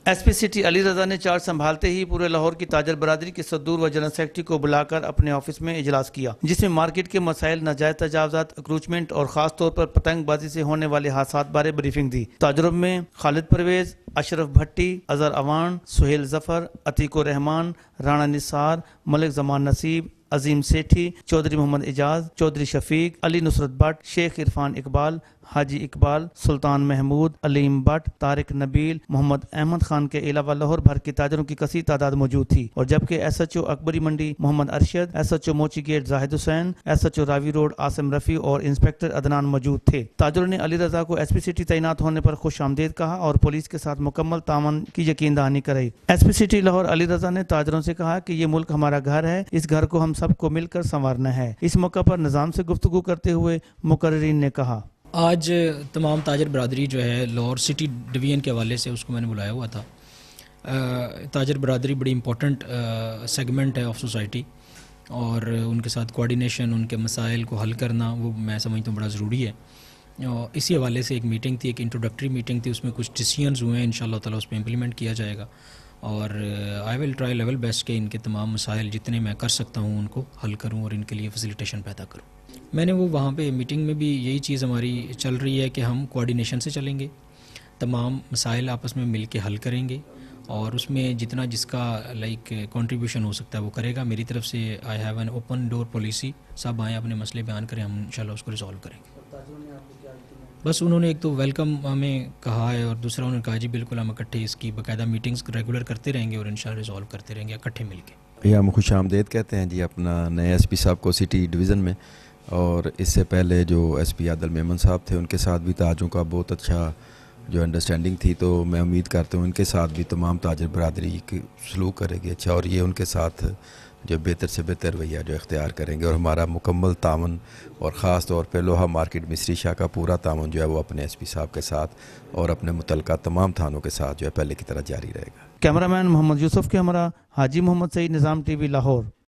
S P city Ali Raza نے charge سنبھالتے ہی پورے لاہور کی تاجر برادری کے صدور و جنرل سیکرٹری کو بلا کر اپنے آفس میں اجلاس کیا، جس میں مارکیٹ کے مسائل، ناجائز تجاوزات، اکروچمنٹ اور خاص طور پر پتنگ بازی سے ہونے والے حادثات بارے بریفنگ دی۔ تاجروں میں خالد پرویز، اشرف بھٹی، اظہر اوان، سہیل ظفر، عتیق الرحمان، رانا نثار، ملک زمان نصیب، عظیم سیٹھی، چودھری محمد اعجاز، چودھری شفیق، علی نصرت but, Sheikh Irfan Iqbal, Haji Iqbal, Sultan Mahmood, Aleem but, Tariq نبیل، محمد احمد خان کے علاوہ لاہور بھر کے تاجروں کی کثیر تعداد موجود تھی، اور جبکہ ایس ایچ او اکبری منڈی محمد ارشد، ایس ایچ او موچی گیٹ زاہد حسین، ایس ایچ او راوی روڈ عاصم رفیع اور انسپکٹر عدنان موجود تھے۔ تاجروں نے علی رضا کو ایس پی سٹی تعینات ہونے پر خوش آمدید کہا اور پولیس کے ساتھ مکمل تعاون کی یقین دہانی کرائی۔ S P city Lahore Ali Raza نے تاجروں سے کہا کہ یہ ملک ہمارا گھر ہے، اس گھر کو ہم سب کو مل کر سنوارنا ہے۔ اس موقع پر نظام سے گفتگو کرتے ہوئے مقررین نے کہا، آج تمام تاجر برادری جو ہے لاہور سٹی ڈویژن کے حوالے سے اس کو میں نے بلایا ہوا تھا۔ تاجر برادری بڑی امپورٹنٹ سیگمنٹ ہے آف سوسائٹی، اور ان کے ساتھ کوارڈینیشن، ان کے مسائل کو حل کرنا وہ میں سمجھتا ہوں بڑا ضروری ہے۔ اسی حوالے سے ایک میٹنگ تھی، ایک انٹروڈکٹری میٹنگ تھی، اس میں کچھ ڈیسیژنز ہوئے ہیں، انشاءاللہ تعالیٰ اس پہ امپلیمنٹ کیا جائے گا، اور آئی ول ٹرائی لیول بیسٹ کہ ان کے تمام مسائل جتنے میں کر سکتا ہوں ان کو حل کروں اور ان کے لیے فیسیلیٹیشن پیدا کروں۔ میں نے وہ وہاں پہ میٹنگ میں بھی یہی چیز ہماری چل رہی ہے کہ ہم کوارڈینیشن سے چلیں گے، تمام مسائل آپس میں مل کے حل کریں گے، اور اس میں جتنا جس کا کنٹریبیوشن ہو سکتا ہے وہ کرے گا۔ میری طرف سے I have an open door policy, سب آئیں اپنے مسئلے بیان کریں، ہم انشاءاللہ اس کو ریزالو کریں گے۔ بس انہوں نے ایک تو ویلکم ہمیں کہا ہے، اور دوسرا انہوں نے کہا جی بالکل ہم اکٹھے اس کی باقاعدہ میٹنگز ریگولر کرتے رہیں گے اور انشاءاللہ ریزالو کرتے رہیں گے اکٹھے مل کے۔ یہ ہم خوش آمدید کہتے ہیں جی اپنا نئے ایس پی صاحب کو سٹی ڈویژن میں، اور اس سے پہلے جو ایس پی عادل میمن صاحب تھے ان کے ساتھ بھی تاجروں کا بہت اچھا جو انڈرسٹینڈنگ تھی، تو میں امید کرتا ہوں ان کے ساتھ بھی تمام تاجر برادری کی سلوک کرے گی اچھا، اور یہ ان کے ساتھ جو بہتر سے بہتر رویہ جو اختیار کریں گے، اور ہمارا مکمل تعاون اور خاص طور پہ لوہا مارکیٹ مصری شاہ کا پورا تعاون جو ہے وہ اپنے ایس پی صاحب کے ساتھ اور اپنے متعلقہ تمام تھانوں کے ساتھ جو ہے پہلے کی طرح جاری رہے گا۔ کیمرہ مین محمد یوسف کے ہمراہ حاجی محمد سعید، نظام ٹی وی لاہور۔